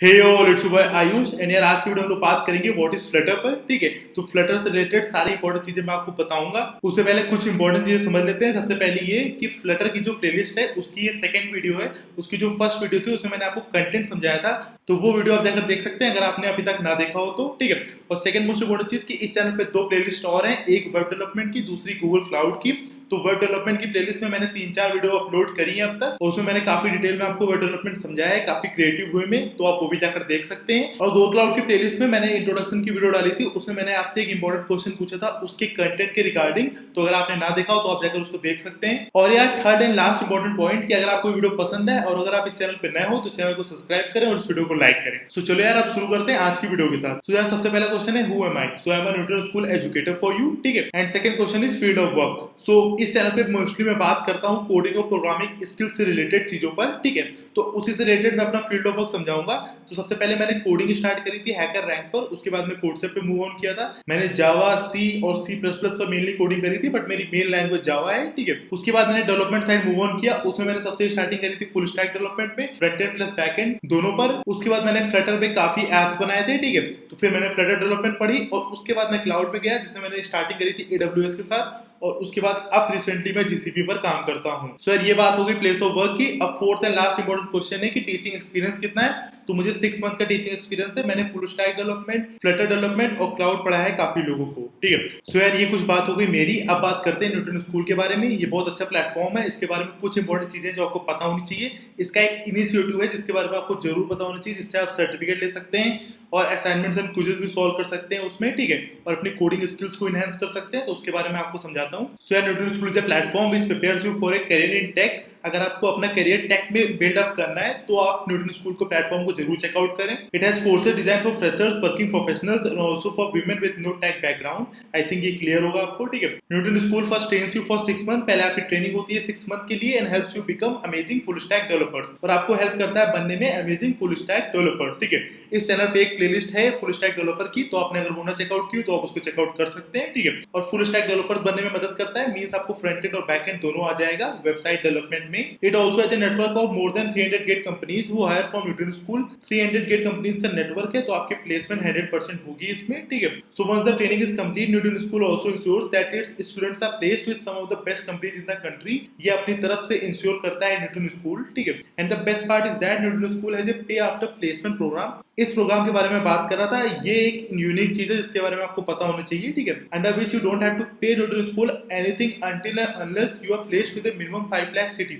Hey all, it's your boy Ayush and यार आज की वीडियो हम लोग बात करेंगे व्हाट इज फ्लटर पर। ठीक है, तो फ्लटर से रिलेटेड सारी इंपॉर्टेंट चीजें मैं आपको बताऊंगा। उससे पहले कुछ इंपॉर्टेंट चीजें समझ लेते हैं। सबसे पहले ये कि फ्लटर की जो प्लेलिस्ट है उसकी ये सेकंड वीडियो है। उसकी जो फर्स्ट वीडियो थी उसमें मैंने आपको कंटेंट समझाया था, तो वो वीडियो आप जाकर देख सकते हैं अगर आपने अभी तक ना देखा हो तो। ठीक है, और सेकंड मोस्ट इंपॉर्टेंट चीज कि इस चैनल पे दो प्लेलिस्ट और हैं, एक वेब डेवलपमेंट की, दूसरी गूगल क्लाउड की। तो वेब डेवलपमेंट की प्लेलिस्ट में मैंने 3-4 वीडियो अपलोड करी है अब तक, और उसमें मैंने काफी डिटेल में आपको वेब डेवलपमेंट समझाया है काफी क्रिएटिव वे में, तो आप वो भी जाकर देख सकते हैं। और गूगल क्लाउड की प्लेलिस्ट में मैंने इंट्रोडक्शन की वीडियो डाली थी, उसमें मैंने आपसे एक इंपॉर्टेंट क्वेश्चन पूछा था उसके कंटेंट के रिगार्डिंग, तो अगर आपने ना देखा हो तो आप जाकर उसको देख सकते हैं। और यार third and last important point कि अगर आपको वीडियो पसंद है और अगर आप इस चैनल पे नए हो तो चैनल को सब्सक्राइब करें और इस वीडियो को लाइक करें। सो चलो यार अब शुरू करते हैं आज की वीडियो के साथ। तो यार सबसे पहला क्वेश्चन है who am I. So I am an internet school educator for you. ठीक है, and second question is field of work. So इस चैनल पे मोस्टली मैं बात करता हूँ कोडिंग और प्रोग्रामिंग स्किल्स से रिलेटेड चीजों पर। ठीक है, तो उसी से रिलेटेड मैं अपना फील्ड ऑफ वर्क समझाऊंगा। तो सबसे पहले मैंने कोडिंग स्टार्ट करी थी हैकर रैंक पर, उसके बाद मैं कोडसेप पे मूव ऑन किया था। मैंने जावा, सी और सी प्लस प्लस पर मेनली कोडिंग करी थी, बट मेरी मेन लैंग्वेज जावा है। ठीक है, उसके बाद मैंने डेवलपमेंट साइड मूव ऑन किया, उसमें मैंने सबसे स्टार्टिंग करी थी फुल स्टैक डेवलपमेंट में, front end plus back end दोनों पर। उसके बाद मैंने फ्लटर पे काफी एप्स बनाए थे। ठीक है, तो फिर मैंने फ्लटर डेवलपमेंट पढ़ी और उसके बाद मैं क्लाउड पे गया जिसमें मैंने स्टार्टिंग करी थी AWS के साथ, और उसके बाद अब रिसेंटली मैं GCP पर काम करता हूँ। सो यार ये बात हो गई प्लेस ऑफ वर्क की। अब fourth and last important question है कि टीचिंग एक्सपीरियंस कितना है। तो मुझे 6 मंथ का टीचिंग एक्सपीरियंस है। मैंने full stack development, Flutter development और क्लाउड पढ़ा है काफी लोगों को। ठीक है, सो यार ये कुछ बात हो गई मेरी। अब बात करते हैं न्यूटन स्कूल के बारे में। ये बहुत अच्छा प्लेटफॉर्म है, इसके बारे में कुछ इंपॉर्टेंट चीजें जो आपको पता होनी चाहिए। इसका एक इनिशिएटिव है जिसके बारे में आपको जरूर पता होना चाहिए, जिससे आप सर्टिफिकेट ले सकते हैं और असाइनमेंट्स एंड क्विजेस भी सॉल्व कर सकते हैं उसमें। ठीक है, और अपनी कोडिंग स्किल्स को एनहांस कर सकते हैं, तो उसके बारे में आपको समझाता हूँ। सो यार Newton School is a platform which prepares you for a career in tech. अगर आपको अपना करियर टेक में बिल्ड अप करना है तो आप न्यूटन स्कूल को प्लेटफॉर्म को जरूर चेकआउट करें। It has courses design for freshers, working professionals and also for women with no tech background. I think ये क्लियर होगा आपको। ठीक है, Newton School first trains you for 6 month. पहले आपकी ट्रेनिंग होती है 6 मंथ के लिए and helps you become amazing full stack developers, और आपको हेल्प करता है बनने में अमेजिंग फुल स्टैक डेवलपर्स। ठीक है, इस चैनल पे एक प्लेलिस्ट है फुल स्टैक डेवलपर की, तो आपने अगर वो ना चेकआउट की तो आप उसको चेकआउट कर सकते हैं। ठीक है, और फुल स्टैक डेवलपर्स बनने में मदद करता है, मींस आपको फ्रंट एंड और बैक एंड दोनों आ जाएगा वेबसाइट डेवलपमेंट में। It also has a network of more than 300 get companies who hire from Newton School. 300 get companies का नेटवर्क है, तो आपकी प्लेसमेंट 100% होगी इसमें। ठीक है, so once the training is complete Newton School also ensures that its students are placed with some of the best companies in the country. ये अपनी तरफ से इंश्योर करता है न्यूटन स्कूल। ठीक है, and the best part is that Newton school has a पे after placement programme. इस प्रोग्राम के बारे में बात कर रहा था, ये एक यूनिक चीज है जिसके बारे में आपको पता होना चाहिए। ठीक है, under which you don't have to pay Newton school anything until and unless you are placed with a minimum 5 lakh CTC।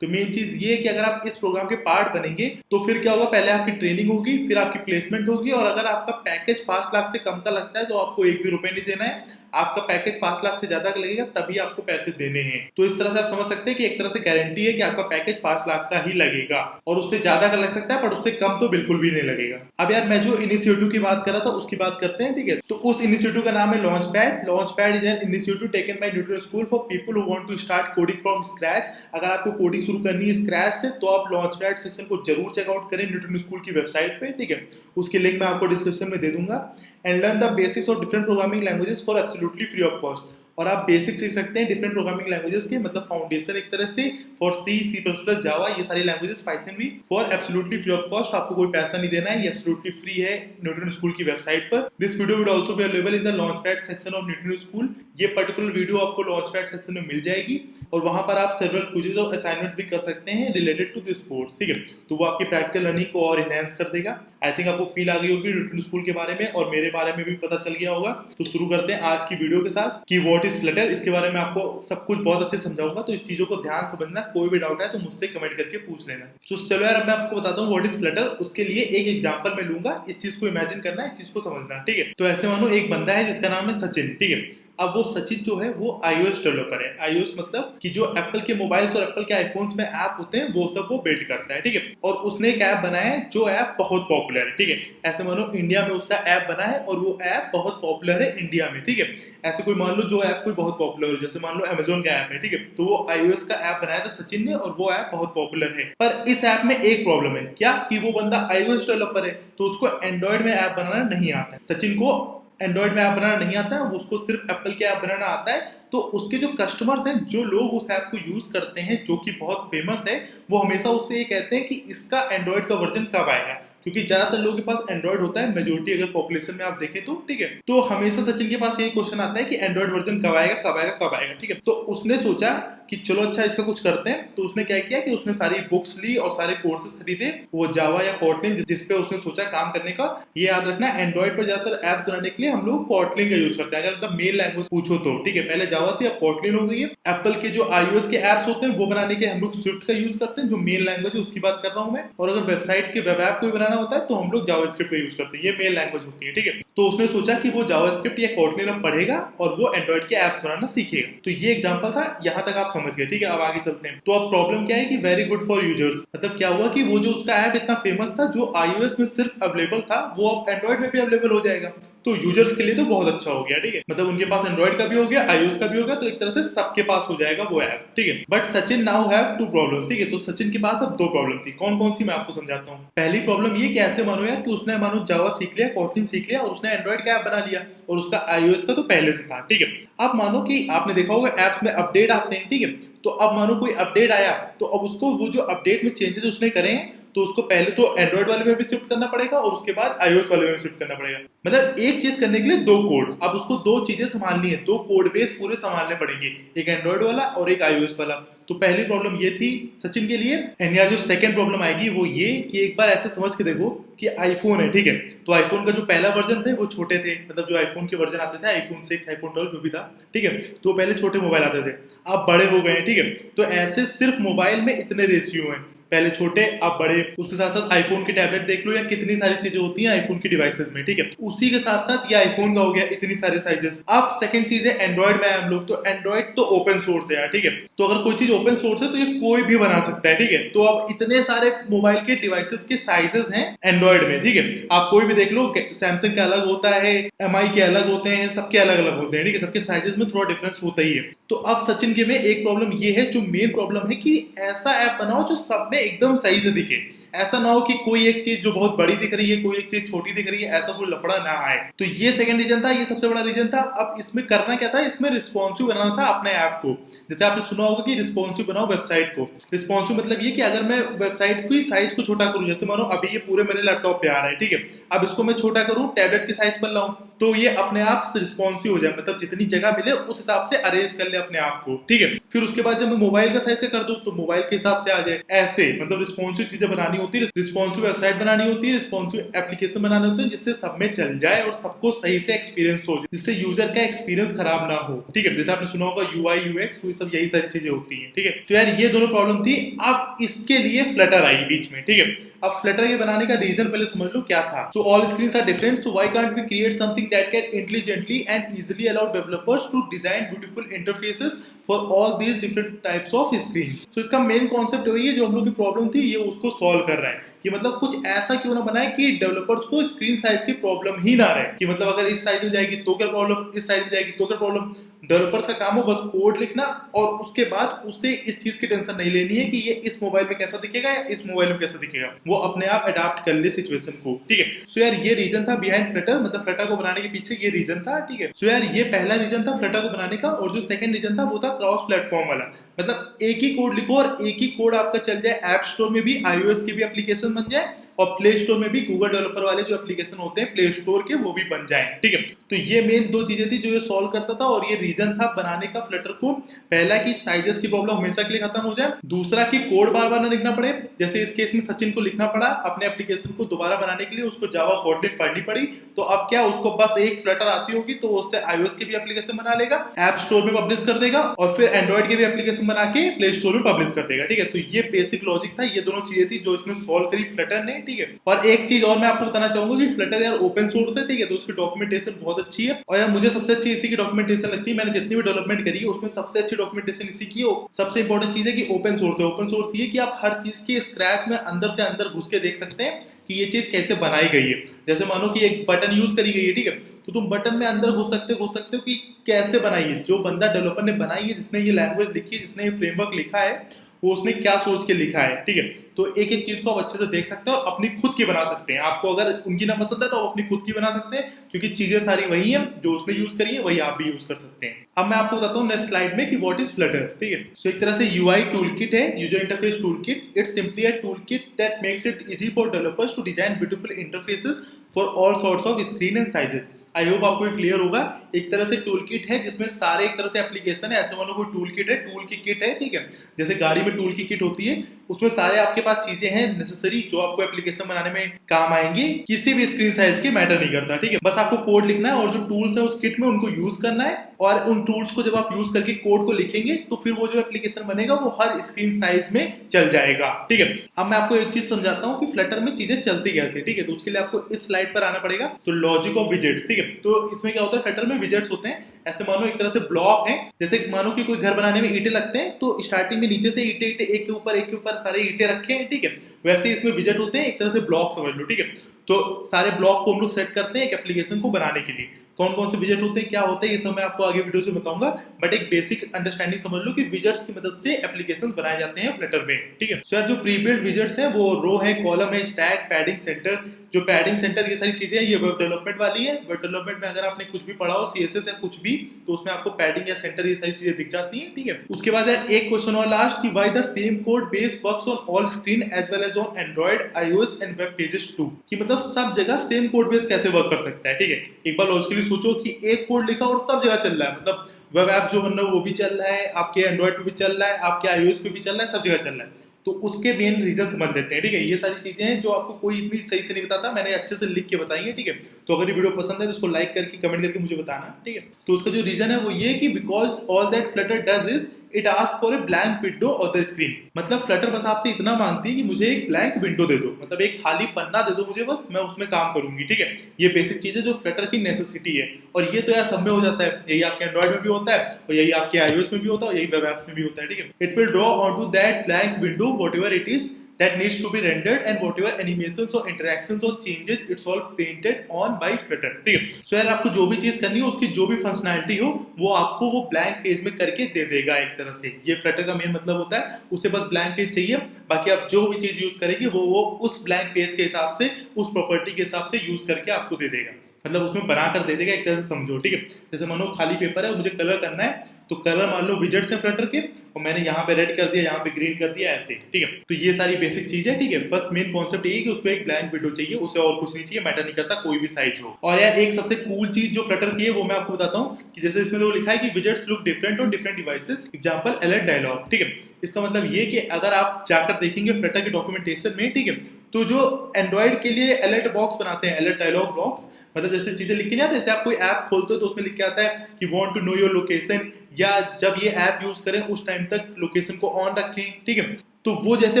तो मेन चीज ये है कि अगर आप इस प्रोग्राम के पार्ट बनेंगे तो फिर क्या होगा, पहले आपकी ट्रेनिंग होगी, फिर आपकी प्लेसमेंट होगी, और अगर आपका पैकेज 5 लाख से कम का लगता है तो आपको एक भी रुपए नहीं देना है। आपका पैकेज 5 लाख से ज्यादा का लगेगा तभी आपको पैसे देने हैं। तो इस तरह से आप समझ सकते हैं कि एक तरह से गारंटी है कि आपका पैकेज 5 लाख का ही लगेगा, और उससे ज्यादा का लग सकता है पर उससे कम तो बिल्कुल भी नहीं लगेगा। अब यार मैं जो इनिशिएटिव की बात कर रहा था उसकी बात करते हैं। ठीक है, तो उस इनिशिएटिव का नाम है launch pad. Launch pad is an initiative taken by Newton School for people who want to start coding from scratch. अगर आपको कोडिंग शुरू करनी है स्क्रैच से तो आप लॉन्च पैड सेक्शन को जरूर चेकआउट करें न्यूटन स्कूल की वेबसाइट पे। ठीक है, उसकी लिंक मैं आपको डिस्क्रिप्शन में दे दूंगा। And learn the basics of different programming languages for absolutely free of cost. और आप बेसिक सीख सकते हैं डिफरेंट प्रोग्रामिंग लैंग्वेजेस के, मतलब फाउंडेशन एक तरह से for C, C plus plus, Java, ये सारी लैंग्वेजेस, पाइथन भी, for absolutely free of cost. आपको कोई पैसा नहीं देना है, ये एब्सोल्युटली फ्री है न्यूटन स्कूल की वेबसाइट पर। This video will also be available in the launch pad section of Newton school. ये पर्टिकुलर वीडियो आपको लॉन्च पैड सेक्शन में मिल जाएगी, और वहां पर आप सेवरल क्विज़ेस और असाइनमेंट्स भी कर सकते हैं रिलेटेड टू दिस कोर्स। ठीक है, तो वो आपकी प्रैक्टिकल लर्निंग को और एनहांस कर देगा। आई थिंक आपको फील आ गई होगी न्यूटन स्कूल के बारे में, और मेरे बारे में भी पता चल गया होगा। तो शुरू करते हैं आज की वीडियो के साथ कि व्हाट इज फ्लटर। इसके बारे में आपको सब कुछ बहुत अच्छे समझाऊंगा, तो इस चीजों को ध्यान समझना। कोई भी डाउट है तो मुझसे कमेंट करके पूछ लेना। तो चलो यार अब मैं आपको बताता हूँ व्हाट इज फ्लटर। उसके लिए एक एग्जांपल मैं लूंगा, इस चीज को इमेजिन करना, इस चीज को समझना। ठीक है, तो ऐसे मानो एक बंदा है जिसका नाम है सचिन। ठीक है, अब वो सचिन जो है वो iOS डेवलपर है। iOS मतलब कि जो एप्पल के मोबाइल्स और एप्पल के आईफोन्स में ऐप होते हैं वो सब वो बिल्ड करता है। ठीक है, और उसने एक ऐप बनाया है जो ऐप बहुत पॉपुलर है। ठीक है, ऐसे मानो इंडिया में उसका ऐप बना है और वो ऐप बहुत पॉपुलर है इंडिया में। ठीक है, ऐसे कोई मान लो जो ऐप कोई बहुत पॉपुलर हो, जैसे मान लो अमेजोन का ऐप है। ठीक है, तो वो iOS का ऐप बनाया था सचिन ने, और वो ऐप बहुत पॉपुलर है। पर इस ऐप में एक प्रॉब्लम है, क्या कि वो बंदा iOS डेवलपर है तो उसको एंड्रॉइड में ऐप बनाना नहीं आता है। सचिन को एंड्रॉइड में ऐप बनाना नहीं आता है, उसको सिर्फ एप्पल के ऐप बनाना आता है। तो उसके जो कस्टमर्स हैं, जो लोग उस ऐप को यूज करते हैं, जो कि बहुत फेमस है, वो हमेशा उससे ये कहते हैं कि इसका एंड्रॉइड का वर्जन कब आएगा। क्योंकि ज्यादातर लोगों के पास एंड्रॉइड होता है, मेजोरिटी अगर पॉपुलेशन में आप देखें तो, ठीक है। तो हमेशा सचिन के पास यही क्वेश्चन आता है कि एंड्रॉइड वर्जन कब आएगा कब आएगा कब आएगा, ठीक है। तो उसने सोचा कि चलो अच्छा इसका कुछ करते हैं, तो उसने क्या किया कि उसने सारी बुक्स ली और सारे कोर्सेज खरीदे, वो जावा या कॉटलिन जिसपे उसने सोचा काम करने का। ये याद रखना, एंड्रॉइड पर ज्यादातर एप्स बनाने के लिए हम लोग कॉटलिन का यूज करते हैं, अगर मतलब मेन लैंग्वेज पूछो तो, ठीक है। पहले जावा थी, अब कॉटलिन हो गई है। एप्पल के जो iOS के एप्स होते हैं वो बनाने के हम लोग स्विफ्ट का यूज करते हैं, जो मेन लैंग्वेज है उसकी बात कर रहा हूं मैं। और अगर वेबसाइट के वेब ऐप को बनाना होता है तो हम लोग जावास्क्रिप्ट का यूज करते हैं, ये मेन लैंग्वेज होती है, ठीक है। तो उसने सोचा कि वो जावास्क्रिप्ट या कॉटलिन अब पढ़ेगा और वो एंड्रॉइड के एप्स बनाना सीखेगा। तो ये एग्जांपल था, यहाँ तक आप समझ गए, ठीक है। अब आगे चलते हैं। तो अब प्रॉब्लम क्या है कि वेरी गुड फॉर यूजर्स, मतलब क्या हुआ कि वो जो उसका ऐप इतना फेमस था, जो iOS में सिर्फ अवेलेबल था, वो अब एंड्रॉइड में भी अवेलेबल हो जाएगा। तो यूजर्स के लिए तो बहुत अच्छा हो गया, ठीक है। मतलब उनके पास एंड्रॉइड का भी हो गया, iOS का भी हो गया, तो एक तरह से सबके पास हो जाएगा वो ऐप, ठीक है। But Sachin now have two problems, ठीक है। तो सचिन के पास अब दो प्रॉब्लम थी। कौन कौन सी मैं आपको समझाता हूँ। पहली प्रॉब्लम ये कि ऐसे मानो यार कि उसने मानो जावा सीख लिया, कॉटलिन सीख लिया और उसने एंड्रॉइड का ऐप बना लिया और उसका iOS का तो पहले से था, ठीक है। अब मानो कि आपने देखा होगा ऐप्स में अपडेट आते हैं, ठीक है। तो अब मानो कोई अपडेट आया, तो अब उसको वो जो अपडेट में चेंजेस उसने करे हैं, तो उसको पहले तो एंड्रॉइड वाले में भी शिफ्ट करना पड़ेगा और उसके बाद iOS वाले में शिफ्ट करना पड़ेगा। मतलब एक चीज करने के लिए दो कोड, अब उसको दो चीजें संभालनी है, दो कोड बेस पूरे संभालने पड़ेंगे, एक एंड्रॉइड वाला और एक iOS वाला। तो पहली प्रॉब्लम ये थी सचिन के लिए। एंड यार जो सेकंड प्रॉब्लम आएगी वो ये कि एक बार ऐसे समझ के देखो कि आईफोन है, ठीक है। तो आईफोन का जो पहला वर्जन थे वो छोटे थे, मतलब जो आईफोन के वर्जन आते थे, आईफोन 6, आईफोन 12 जो भी था, ठीक है। तो पहले छोटे मोबाइल आते थे, अब बड़े हो गए, ठीक है। तो ऐसे सिर्फ मोबाइल में इतने रेशियो हैं, पहले छोटे अब बड़े। उसके साथ साथ आईफोन के टैबलेट देख लो या कितनी सारी चीजें होती हैं आईफोन की डिवाइसेस में, ठीक है। उसी के साथ साथ ये आईफोन का हो गया इतनी सारे साइजेस। अब सेकंड चीज है एंड्रॉइड में हम लोग, तो एंड्रॉइड तो ओपन सोर्स है यार, ठीक है। तो अगर कोई चीज ओपन सोर्स है तो ये कोई भी बना सकता है, ठीक है। तो अब इतने सारे मोबाइल के डिवाइसेस के साइजेस हैं एंड्रॉइड में, ठीक है। आप कोई भी देख लो, सैमसंग का अलग होता है, एमआई के अलग होते हैं, सबके अलग अलग होते हैं, ठीक है। सबके साइजेस में थोड़ा डिफरेंस होता ही है। तो अब सचिन के में एक प्रॉब्लम ये है, जो मेन प्रॉब्लम है कि ऐसा ऐप बनाओ जो सब में एकदम सही से दिखे। ऐसा ना हो कि कोई एक चीज जो बहुत बड़ी दिख रही है, कोई एक चीज छोटी दिख रही है, ऐसा कोई लफड़ा ना आए। तो ये सेकंड रीजन था, ये सबसे बड़ा रीजन था। अब इसमें करना क्या था, इसमें रिस्पॉन्सिव बनाना था अपने ऐप को। जैसे आपने सुना होगा कि रिस्पॉन्सिव बनाओ वेबसाइट को। रिस्पॉन्सिव मतलब ये कि अगर मैं वेबसाइट की साइज को छोटा करूं, जैसे मानो अभी ये पूरे मेरे लैपटॉप पे आ रहा है, ठीक है। अब इसको मैं छोटा करूं, टैबलेट की साइज पर लाऊं, तो ये अपने आप रिस्पॉन्सिव हो जाए, मतलब जितनी जगह मिले उस हिसाब से अरेंज कर ले अपने आप को, ठीक है। फिर उसके बाद जब मैं मोबाइल का साइज का कर दूं तो मोबाइल के हिसाब से आ जाए। ऐसे मतलब रिस्पॉन्सिव चीजें बनानी होती है, रिस्पॉन्सिव वेबसाइट बनानी होती है, रिस्पॉन्सिव एप्लीकेशन बनाने होते हैं, जिससे सब में चल जाए और सबको सही से एक्सपीरियंस हो, जिससे यूजर का एक्सपीरियंस खराब ना हो, ठीक है। जैसे आपने सुना होगा यूआई यूएक्स, वो सब यही सारी चीजें होती हैं, ठीक है। तो यार ये दोनों प्रॉब्लम थी। अब इसके लिए फ्लटर आई बीच में, ठीक है। अब फ्लटर के बनाने का रीजन पहले समझ लो क्या था। So all screens are different, so why can't we create something that can intelligently and easily allow developers to design beautiful interfaces for all these different types of screens. So इसका main concept वही है, जो हम लोग की problem थी ये उसको सॉल्व कर रहा है कि मतलब कुछ ऐसा क्यों ना बनाए कि डेवलपर्स को स्क्रीन साइज की प्रॉब्लम ही ना रहे, कि मतलब अगर इस साइज में जाएगी तो क्या प्रॉब्लम, इस साइज में जाएगी तो क्या प्रॉब्लम। डेवलपर्स का काम हो बस कोड लिखना और उसके बाद उसे इस चीज की टेंशन नहीं लेनी है कि ये इस मोबाइल में कैसा दिखेगा या इस मोबाइल में कैसा दिखेगा, वो अपने आप अडाप्ट कर ले सिचुएशन को, ठीक है। सो यार ये रीजन था बिहाइंड फ्लटर, मतलब फ्लटर को बनाने के पीछे ये रीजन था, ठीक है। सो यार ये पहला रीजन था फ्लटर को बनाने का। और जो सेकंड रीजन था वो था क्रॉस प्लेटफॉर्म वाला, मतलब एक ही कोड लिखो और एक ही कोड आपका चल जाए ऐप स्टोर में भी, iOS की भी एप्लीकेशन बन जाए और प्ले स्टोर में भी गूगल डेवलपर वाले जो एप्लीकेशन होते हैं प्ले स्टोर के वो भी बन जाए, ठीक है। तो ये मेन दो चीजें थी जो ये सॉल्व करता था और ये रीजन था बनाने का फ्लटर को। पहला कि साइजेस की प्रॉब्लम हमेशा के लिए खत्म हो जाए, दूसरा कि कोड बार बार ना लिखना पड़े, जैसे इस केस में सचिन को लिखना पड़ा अपने एप्लीकेशन को दोबारा बनाने के लिए, उसको जावा कॉटलिन पढ़नी पड़ी। तो अब क्या, उसको बस एक फ्लटर आती होगी तो उससे iOS की भी एप्लीकेशन बना लेगा, ऐप स्टोर में पब्लिश कर देगा और फिर एंड्रॉइड की भी एप्लीकेशन बना के प्ले स्टोर में पब्लिश कर देगा, ठीक है। तो ये बेसिक लॉजिक था, ये दोनों चीजें थी जो इसमें सॉल्व करी फ्लटर ने, ठीक है। और एक चीज और मैं आपको बताना चाहूंगा कि फ्लटर यार ओपन सोर्स है, ठीक है। तो उसकी डॉक्यूमेंटेशन बहुत अच्छी है और यार मुझे सबसे अच्छी इसी की डॉक्यूमेंटेशन लगती है। मैंने जितनी भी डेवलपमेंट करी है उसमें सबसे अच्छी डॉक्यूमेंटेशन इसी की है। सबसे इंपॉर्टेंट चीज है कि ओपन सोर्स है। ओपन सोर्स ये कि आप हर चीज के स्क्रैच में अंदर से अंदर घुस के देख सकते हैं कि ये चीज कैसे बनाई गई है। जैसे मानो कि एक बटन यूज करी गई है, ठीक है, तो तुम बटन में अंदर घुस सकते हो कि कैसे बनाई है, जो बंदा डेवलपर ने बनाई है, जिसने ये लैंग्वेज लिखी है, जिसने ये फ्रेमवर्क लिखा है, वो उसने क्या सोच के लिखा है, ठीक है। तो एक एक चीज को आप अच्छे से देख सकते हैं और अपनी खुद की बना सकते हैं। आपको अगर उनकी ना पसंद है तो आप अपनी खुद की बना सकते हैं, क्योंकि चीजें सारी वही है जो उसने यूज करी है, वही आप भी यूज कर सकते हैं। अब मैं आपको बताता हूँ नेक्स्ट स्लाइड में कि व्हाट इज फ्लटर, ठीक है। सो एक तरह से यूआई टूलकिट है, user interface toolkit. It's simply a toolkit that makes it easy for developers to design beautiful interfaces for all sorts of screen and sizes. I hope आपको clear होगा। एक तरह से टूल किट है जिसमें सारे एक तरह से एप्लीकेशन है, ऐसे मानो कोई टूल किट है, टूल की किट है, ठीक है। जैसे गाड़ी में टूल की किट होती है, उसमें सारे आपके पास चीजें हैं नेसेसरी जो आपको एप्लीकेशन बनाने में काम आएंगी। किसी भी स्क्रीन साइज की मैटर नहीं करता, ठीक है। बस आपको कोड लिखना है और जो टूल्स है उस किट में उनको यूज करना है, और उन टूल्स को जब आप यूज करके कोड को लिखेंगे तो फिर वो जो एप्लीकेशन बनेगा वो हर स्क्रीन साइज में चल जाएगा, ठीक है। अब मैं आपको एक चीज समझाता हूँ कि फ्लटर में चीजें चलती कैसे, ठीक है। तो उसके लिए आपको इस स्लाइड पर आना पड़ेगा। तो लॉजिक ऑफ विजेट्स, ठीक है। तो इसमें क्या होता है, फ्लटर में विजेट्स होते हैं, ऐसे मानो एक तरह से ब्लॉक है। जैसे मानो कि कोई घर बनाने में ईंटें लगते हैं, तो स्टार्टिंग में नीचे से ईंटें ईंटें एक के ऊपर सारे ईंटें रखे हैं, ठीक है। वैसे ही इसमें विजेट होते हैं, एक तरह से ब्लॉक समझ लो, ठीक है। तो सारे ब्लॉक को हम लोग सेट करते हैं एक एप्लीकेशन को बनाने के लिए। कौन कौन से विजेट होते हैं, क्या होते हैं, ये सब मैं आपको आगे वीडियो से बताऊंगा, बट एक बेसिक अंडरस्टैंडिंग समझ लो कि विजेट्स की मदद से एप्लीकेशंस बनाए जाते हैं फ्लटर में, ठीक है। सो यार जो प्री बिल्ट विजेट्स हैं वो रो है, कॉलम है, स्टैक, पैडिंग सेंटर। जो पैडिंग सेंटर ये सारी चीजें हैं, ये वेब डेवलपमेंट वाली है। वेब डेवलपमेंट में अगर आपने कुछ भी पढ़ा हो, सीएसएस या कुछ भी, तो उसमें आपको पैडिंग या सेंटर ये सारी चीजें दिख जाती हैं, ठीक है। उसके बाद यार एक क्वेश्चन और लास्ट, कि why the same code base works on all screen as well as on Android, iOS and web pages too. कि मतलब सब जगह सेम कोड बेस कैसे वर्क कर सकता है, ठीक है। एक बार लॉजिकली सोचो कि एक कोड लिखा और सब जगह चल रहा है, मतलब वेब ऐप जो बन रहा है वो भी चल रहा है, आपके एंड्रॉइड पे भी चल रहा है, आपके आईओएस पे भी चल रहा है, सब जगह चल रहा है। तो उसके मेन रीजन समझ लेते हैं, ठीक है। ये सारी चीजें हैं जो आपको कोई इतनी सही से नहीं बताता, मैंने अच्छे से लिख के बताई है, ठीक है। तो अगर ये वीडियो पसंद है तो इसको लाइक करके कमेंट करके मुझे बताना, ठीक है। तो उसका जो रीजन है वो ये कि because all that Flutter does is it ask for a blank window on the screen. मतलब फ्लटर बस आपसे इतना मांगती है कि मुझे एक ब्लैंक विंडो दे दो, मतलब एक खाली पन्ना दे दो मुझे, बस मैं उसमें काम करूंगी, ठीक है। ये बेसिक चीज है जो फ्लटर की नेसेसिटी है, और ये तो यार सब में हो जाता है। यही आपके एंड्रॉइड में भी होता है, और यही आपके आईओएस में भी होता है, और यही वेब एप्स में भी होता है, ठीक है। It will draw on to that blank window whatever it is that needs to be rendered and whatever animations or interactions or changes it's all painted on by Flutter, ठीक है। सो यार आपको जो भी चीज करनी हो, उसकी जो भी फंक्शनैलिटी हो, वो आपको वो ब्लैंक पेज में करके दे देगा एक तरह से। ये Flutter का मेन मतलब होता है, उसे बस ब्लैंक पेज चाहिए, बाकी आप जो भी चीज यूज करेंगे वो उस ब्लैंक पेज के हिसाब से, उस प्रॉपर्टी के हिसाब से यूज करके आपको दे देगा, मतलब उसमें बना कर दे देगा, एक तरह से समझो, ठीक है। जैसे मानो खाली पेपर है, मुझे कलर करना है, तो कलर मान लो विजेट्स हैं फ्लटर के, और मैंने यहाँ पे रेड कर दिया, यहाँ पे ग्रीन कर दिया, ऐसे, ठीक है। तो ये सारी बेसिक चीज है, ठीक है। बस मेन कॉन्सेप्ट यही है कि उसको एक ब्लैंक विंडो चाहिए, उसे और कुछ नहीं चाहिए, मैटर नहीं करता कोई भी साइज हो। और यार एक सबसे कूल चीज जो फ्लटर की है वो मैं आपको बताता हूँ, कि जैसे इसमें तो लिखा है कि widgets look different on different devices, example alert dialog, ठीक है। इसका मतलब ये कि अगर आप जाकर देखेंगे फ्लटर के डॉक्यूमेंटेशन में, ठीक है, तो जो एंड्रॉइड के लिए अलर्ट बॉक्स बनाते हैं, अलर्ट डायलॉग बॉक्स, मतलब जैसे चीजें लिख के नहीं आते, जैसे आप कोई ऐप खोलते हो तो उसमें लिख के आता है कि want to know your location, या जब ये ऐप यूज करें उस टाइम तक लोकेशन को ऑन रखें, ठीक है। तो वो जैसे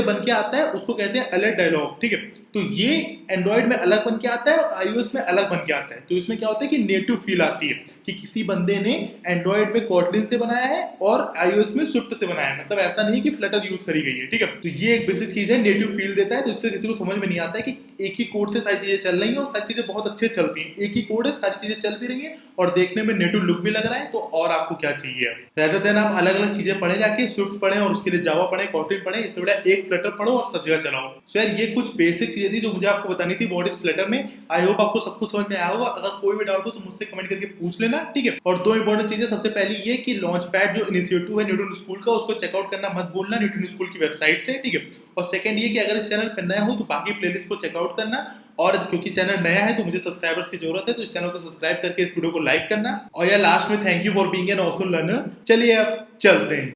बन के आता है उसको कहते हैं अलर्ट डायलॉग, ठीक है। तो ये एंड्रॉइड में अलग बन के आता है और आईओएस में अलग बन के आता है। तो इसमें क्या होता है कि नेटिव फील आती है कि किसी बंदे ने एंड्रॉइड में कॉटलिन से बनाया है और आईओएस में स्विफ्ट से बनाया है, मतलब ऐसा नहीं है कि फ्लटर यूज करी गई है, ठीक है। तो ये एक बेसिक चीज है, नेटिव फील देता है, तो इससे किसी को समझ में नहीं आता है कि एक ही कोड से सारी चीजें चल रही हैं और सारी चीजें बहुत अच्छे चलती हैं। एक ही कोड है, सारी चीजें चल भी रही है और देखने में नेटिव लुक भी लग रहा है, तो और आपको क्या चाहिए। रेदर देन आप अलग अलग चीजें पढ़े, जाके स्विफ्ट पढ़े और उसके लिए जावा पढ़े, कॉटलिन पढ़े, इससे बड़ा एक फ्लटर पढ़ो और सब जगह चलाओ। सो यार ये कुछ बेसिक चीजें थी जो मुझे आपको बतानी थी व्हाट इज फ्लटर में। आई होप आपको सब कुछ समझ में आया होगा। अगर कोई भी डाउट हो तो मुझसे कमेंट करके पूछ लेना, ठीक है। और दो इंपॉर्टेंट चीजें, सबसे पहली ये कि लॉन्च पैड जो इनिशिएटिव है न्यूटन स्कूल का, उसको चेकआउट करना मत भूलना न्यूटन स्कूल की वेबसाइट से, ठीक है। और सेकंड ये कि अगर इस चैनल पर नया हो तो बाकी प्लेलिस्ट को चेकआउट करना, और क्योंकि चैनल नया है तो मुझे सब्सक्राइबर्स की जरूरत है, तो इस चैनल को सब्सक्राइब करके इस वीडियो को लाइक करना। और यार लास्ट में thank you for being an awesome learner. चलिए अब चलते हैं।